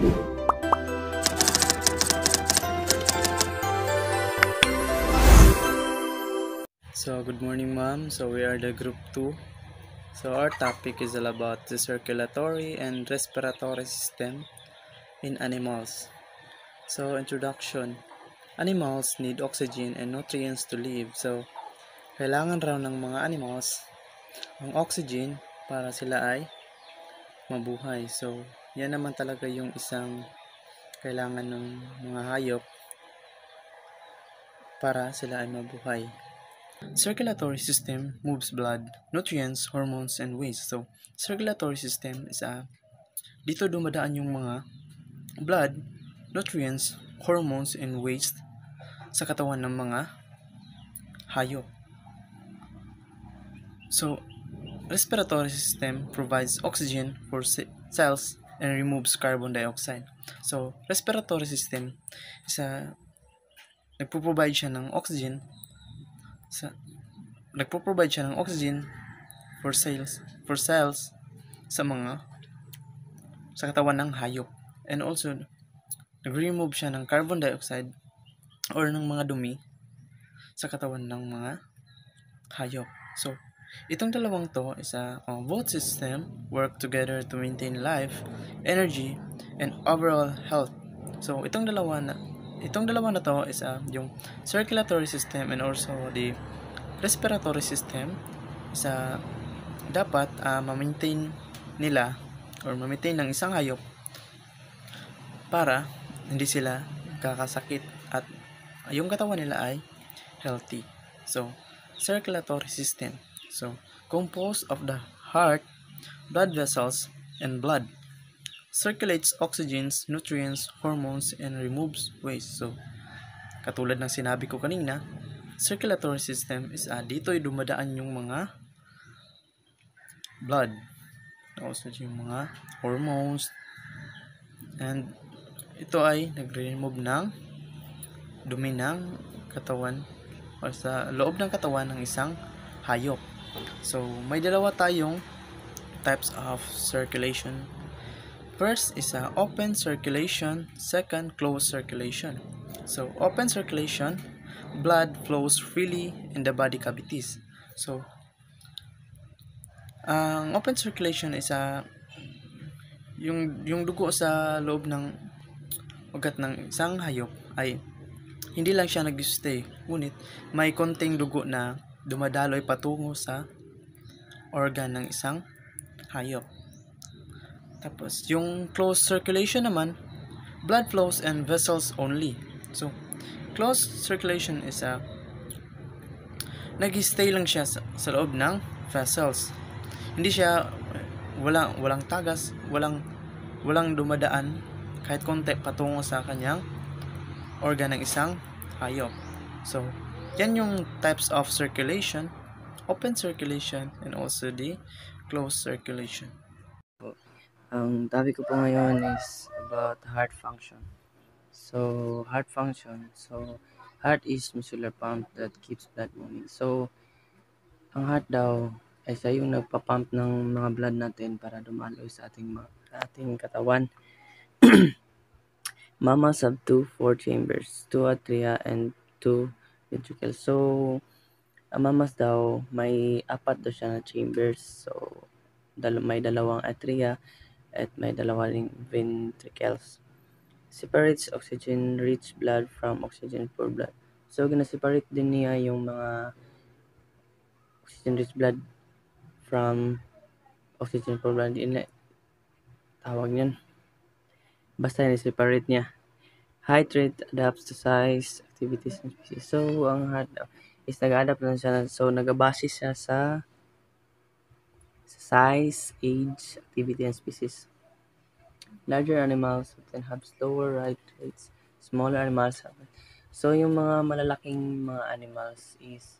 So, good morning, ma'am. So, we are the group 2. So, our topic is all about the circulatory and respiratory system in animals. So, introduction. Animals need oxygen and nutrients to live. So, kailangan raw ng mga animals ang oxygen para sila ay mabuhay. So, yan naman talaga yung isang kailangan ng mga hayop para sila ay mabuhay. Circulatory system moves blood, nutrients, hormones, and waste. So, circulatory system is dito dumadaan yung mga blood, nutrients, hormones, and waste sa katawan ng mga hayop. So, respiratory system provides oxygen for cells and removes carbon dioxide. So, respiratory system is nagpo-provide siya ng oxygen for cells sa katawan ng hayop, and also nag-remove siya ng carbon dioxide or ng mga dumi sa katawan ng mga hayop. So, itong dalawang to is both system work together to maintain life, energy, and overall health. So, itong dalawa na to is yung circulatory system and also the respiratory system is dapat ma-maintain nila or ma-maintain ng isang hayop para hindi sila kakasakit at yung katawan nila ay healthy. So, circulatory system. So, composed of the heart, blood vessels, and blood. Circulates oxygens, nutrients, hormones, and removes waste. So, katulad ng sinabi ko kanina, circulatory system is dito'y dumadaan yung mga blood, also yung mga hormones, and ito ay nagre-remove ng dumi ng katawan o sa loob ng katawan ng isang hayop. So, may dalawa tayong types of circulation. First is open circulation, second closed circulation. So, open circulation, blood flows freely in the body cavities. So, ang open circulation is yung dugo sa loob ng ugat ng isang hayop ay hindi lang siya nag-stay, ngunit may konting dugo na dumadaloy patungo sa organ ng isang hayop. Tapos, yung closed circulation naman, blood flows and vessels only. So, closed circulation is nag-stay lang siya sa loob ng vessels. Hindi siya walang tagas, walang dumadaan kahit konti patungo sa kanyang organ ng isang hayop. So, yan yung types of circulation, open circulation, and also the closed circulation. Ang topic ko po ngayon is about heart function. So, heart function. So, heart is muscular pump that keeps blood moving. So, ang heart daw ay siya yung nagpapump ng mga blood natin para dumaloy sa ating katawan. Mammals have 4 chambers, 2 atria and 2 ventricles. So, ang mammals daw may 4 daw siya na chambers. So, may dalawang atria at may dalawang ventricles. Separates oxygen-rich blood from oxygen-poor blood. So, gina-separate din niya yung mga oxygen-rich blood from oxygen-poor blood. Tawag niyan. Basta ni-separate niya. Height rate adapts to size, activities, and species. So, ang heart is nag-adapt lang siya. So, nag-base siya sa size, age, activity, and species. Larger animals often have slower heart rates. Smaller animals have. So, yung mga malalaking mga animals is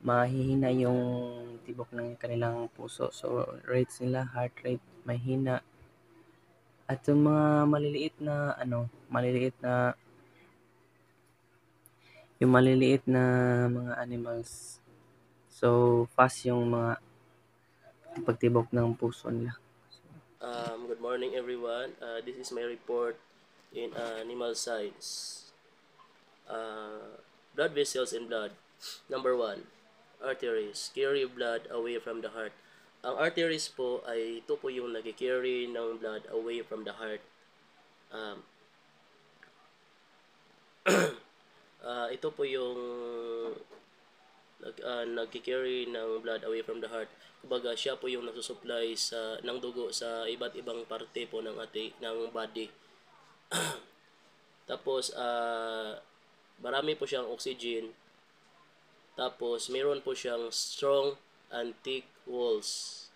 mahihina yung tibok ng kanilang puso. So, rates nila, heart rate, mahina. At yung mga maliliit na mga animals, so fast yung mga pagtibok ng puso nila. Good Good morning everyone. This is my report in animal science. Blood vessels in blood. Number 1, arteries. Carry blood away from the heart. Ang arteries po ay ito po yung nag-carry ng blood away from the heart. Ito po yung nag-carry ng blood away from the heart. Kumbaga siya po yung nagsusupply ng dugo sa iba't ibang parte po ng body. Tapos marami po siyang oxygen. Tapos meron po siyang strong and thick walls.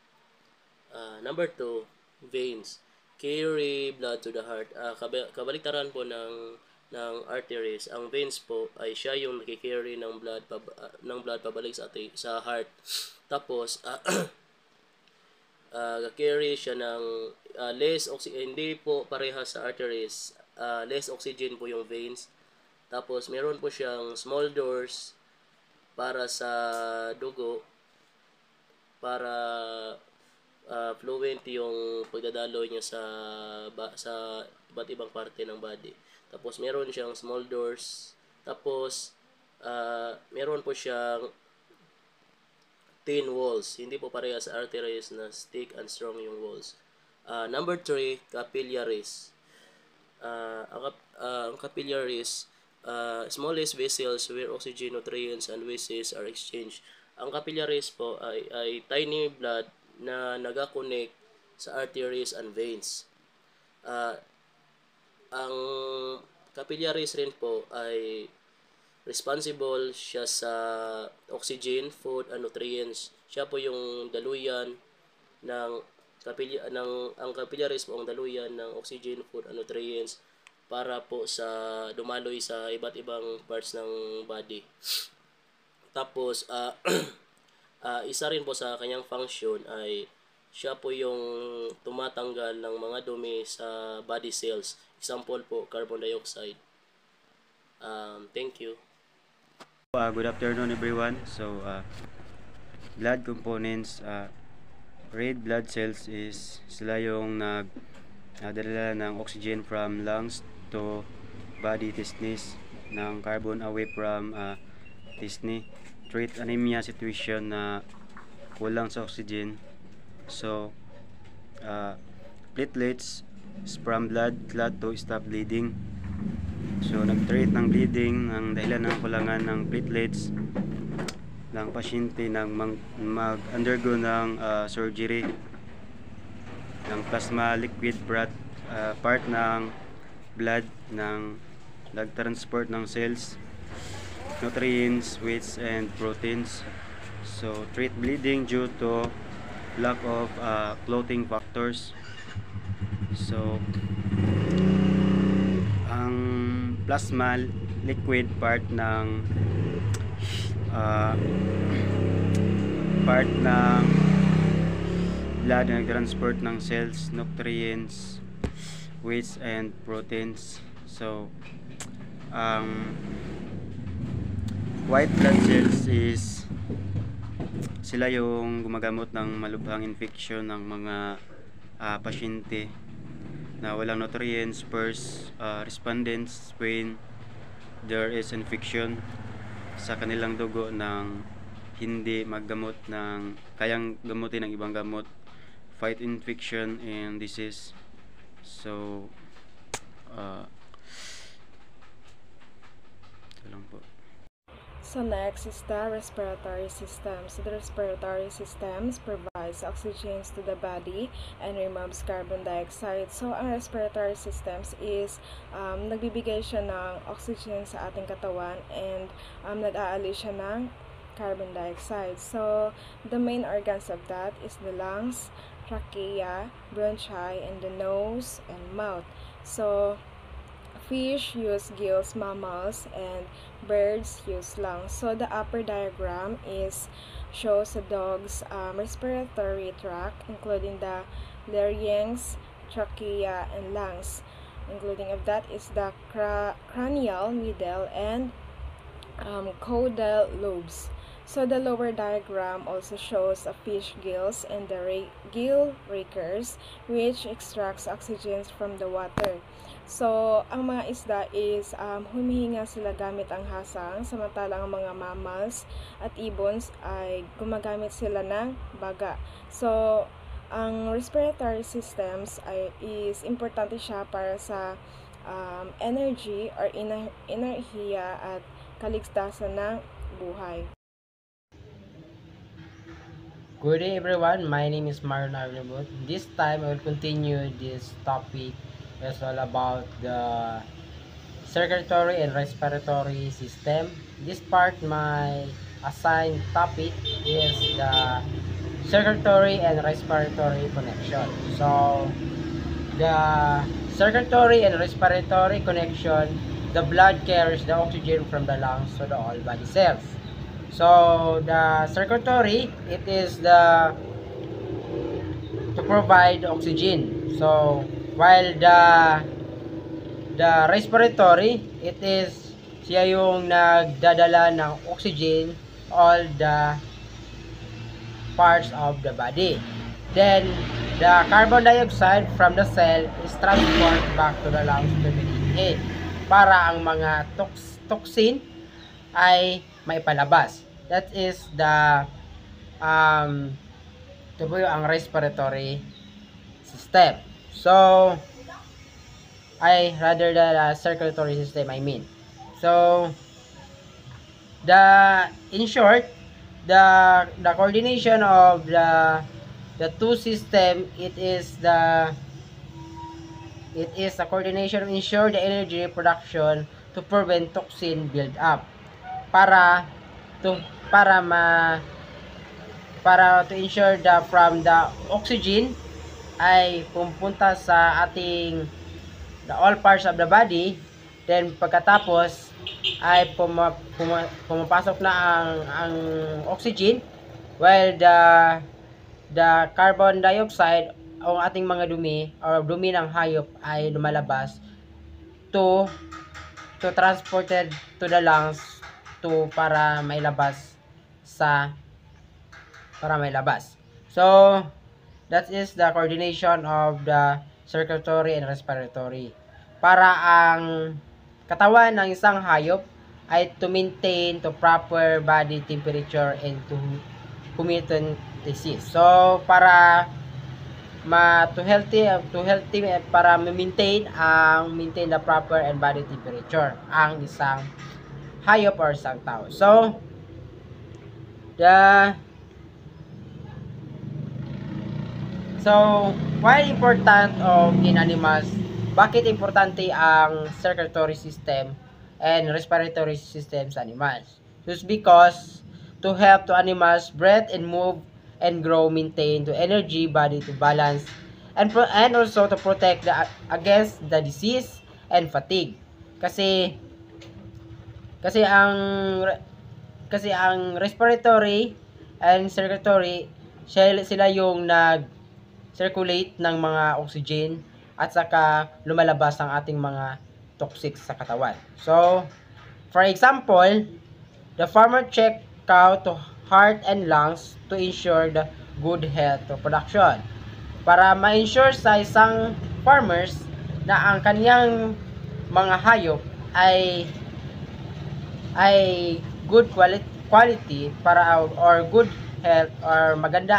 Number 2, veins. Carry blood to the heart. Kabaliktaran po ng arteries. Ang veins po ay siya yung nagki-carry ng blood pabalik sa heart. Tapos carry siya ng less oxygen, hindi po parehas sa arteries. Less oxygen po yung veins. Tapos meron po siyang small doors para sa dugo, para fluent yung pagdadaloy niya sa iba't ibang parte ng body. Tapos meron siyang small doors. Tapos meron po siyang thin walls. Hindi po pareha sa arteries na thick and strong yung walls. Number 3, capillaries. Ang capillaries, smallest vessels where oxygen, nutrients, and wastes are exchanged. Ang capillaries po ay tiny blood na nag-connect sa arteries and veins. Ang capillaries rin po ay responsible siya sa oxygen, food, and nutrients. Siya po yung daluyan ang capillaries po ang daluyan ng oxygen, food, and nutrients para po sa dumaloy sa iba't ibang parts ng body. Tapos isa rin po sa kanyang function ay siya po yung tumatanggal ng mga dumi sa body cells. Example po, carbon dioxide. Thank you. Good afternoon everyone. So blood components, red blood cells is sila yung nagdadala ng oxygen from lungs to body tissues, ng carbon away from tissue. Treat anemia situation na kulang sa oxygen. So platelets from blood clot to stop bleeding. So nag-treat ng bleeding ang dahilan ng kulangan ng platelets ng pasyente nang mag-undergo ng surgery ng plasma liquid part ng blood ng nag-transport ng cells, nutrients, wastes, and proteins. So treat bleeding due to lack of clotting factors. So ang plasma liquid part ng blood na nag-transport ng cells, nutrients, wastes, and proteins. So white blood cells is sila yung gumagamot ng malubhang infection ng mga pasyente na walang nutrients. First respondents when there is infection sa kanilang dugo ng hindi maggamot ng kayang gamutin ng ibang gamot, fight infection and disease. So ito lang po. So next is the respiratory system. So the respiratory systems provides oxygen to the body and removes carbon dioxide. So ang respiratory systems is nagbibigay siya ng oxygen sa ating katawan and nag-aalis siya ng carbon dioxide. So the main organs of that is the lungs, trachea, bronchi, and the nose and mouth. So fish use gills, mammals, and birds use lungs. So the upper diagram shows the dog's respiratory tract, including the larynx, trachea, and lungs. Including of that is the cranial, middle, and caudal lobes. So the lower diagram also shows a fish gills and the gill rakers, which extracts oxygen from the water. So, ang mga isda is humihinga sila gamit ang hasang, samantalang ang mga mammals at ibons ay gumagamit sila ng baga. So, ang respiratory systems is importante siya para sa energy or enerhiya at kaligtasan ng buhay. Good day everyone, my name is Marlon Arnabut. This time I will continue this topic. It's all about the circulatory and respiratory system. This part, my assigned topic is the circulatory and respiratory connection. So, the circulatory and respiratory connection, the blood carries the oxygen from the lungs to the all body cells. So the circulatory, it is to provide oxygen. So while the respiratory, it is siya yung nagdadala ng oxygen all the parts of the body. Then the carbon dioxide from the cell is transported back to the lungs to be inhaled para ang mga toxin ay maipalabas. That is the ito po yung respiratory system. So rather the circulatory system, I mean. So in short, the coordination of the two system, it is a coordination to ensure the energy production to prevent toxin build up para to ensure that from the oxygen ay pupunta sa ating the all parts of the body, then pagkatapos ay pumapasok na ang oxygen, while the carbon dioxide o ating mga dumi or dumi ng hayop ay lumalabas to transported to the lungs para mailabas. So that is the coordination of the circulatory and respiratory para ang katawan ng isang hayop ay to maintain to proper body temperature and to homeostasis. So para para maintain the proper and body temperature ang isang hayop or isang tao. So why important in animals? Bakit importante ang circulatory system and respiratory system sa animals? Just because to help to animals breathe and move and grow, maintain to energy, body to balance, and also to protect against the disease and fatigue. Kasi ang respiratory and circulatory, sila yung nag-circulate ng mga oxygen at saka lumalabas ang ating mga toxic sa katawan. So, for example, the farmer check cow to heart and lungs to ensure the good health of production. Para ma-ensure sa isang farmers na ang kaniyang mga hayop ay good quality para or good health or maganda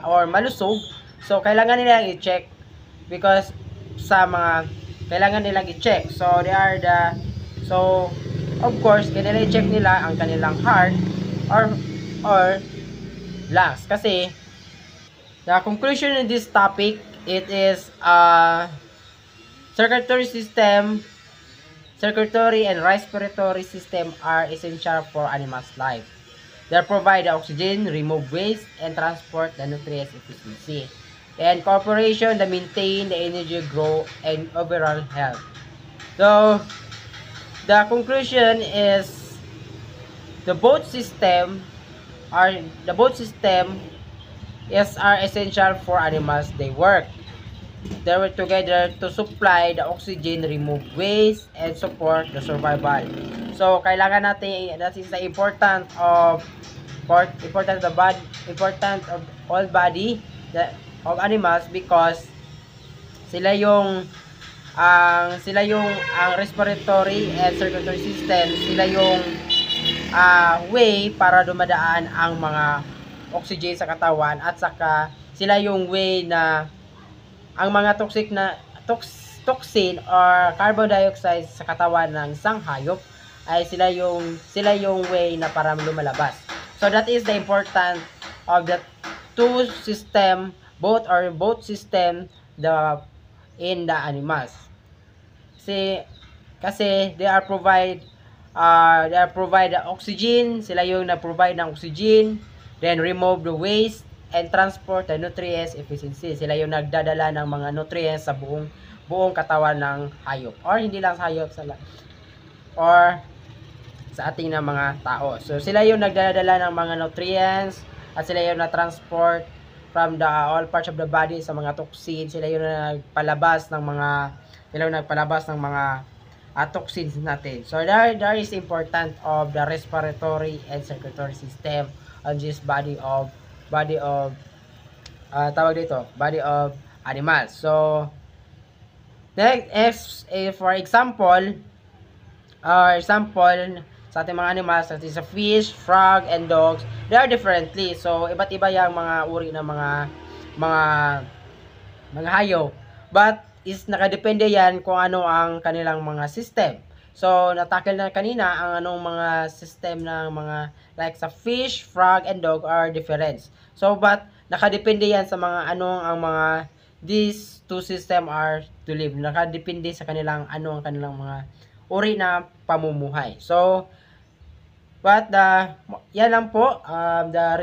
or malusog. So kailangan nilang i-check because kailangan nilang i-check. So of course kailangan i-check nila ang kanilang heart or lungs. Kasi the conclusion in this topic, it is circulatory and respiratory system are essential for animals' life. They provide the oxygen, remove waste, and transport the nutrients efficiency. And cooperation that maintain the energy, growth, and overall health. So, the conclusion is the both system are essential for animals. They work together to supply the oxygen, remove waste, and support the survival. So, kailangan natin, that is the importance of important of all body of animals because sila yung ang respiratory and circulatory system, sila yung way para dumadaan ang mga oxygen sa katawan, at saka sila yung way na ang mga toxin or carbon dioxide sa katawan ng isang hayop ay sila yung way na para lumalabas. So that is the important of the two system, both system in the animals. Kasi they are provide the oxygen, sila yung na-provide ng oxygen, then remove the waste and transport the nutrients efficiency. Sila yung nagdadala ng mga nutrients sa buong katawan ng hayop, or hindi lang sa hayop, or sa ating na mga tao. So sila yung nagdadala ng mga nutrients at sila yung na-transport from the all parts of the body sa mga toxin. Sila yung nagpalabas ng mga toxins natin. So there is important of the respiratory and circulatory system on this body of animals. So next, for example sa ating mga animals, that is a fish, frog, and dogs, they are differently. So iba't iba yung mga uri ng mga hayop, but is nakadepende yan kung ano ang kanilang mga system. So natakil na kanina ang anong mga system ng mga like sa fish, frog, and dog are different. So but nakadepende yan sa mga ang mga these two system are to live. Nakadepende sa kanilang ang kanilang mga uri na pamumuhay. So but yan lang po, the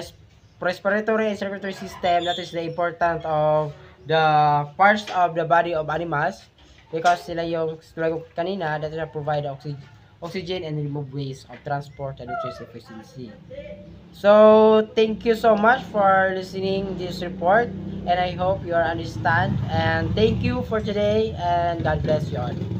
respiratory and circulatory system, that is the important of the parts of the body of animals, because sila yung kanina that provide oxygen and remove waste of transport and nutrition efficiency. So thank you so much for listening this report, and I hope you understand, and thank you for today, and God bless you all.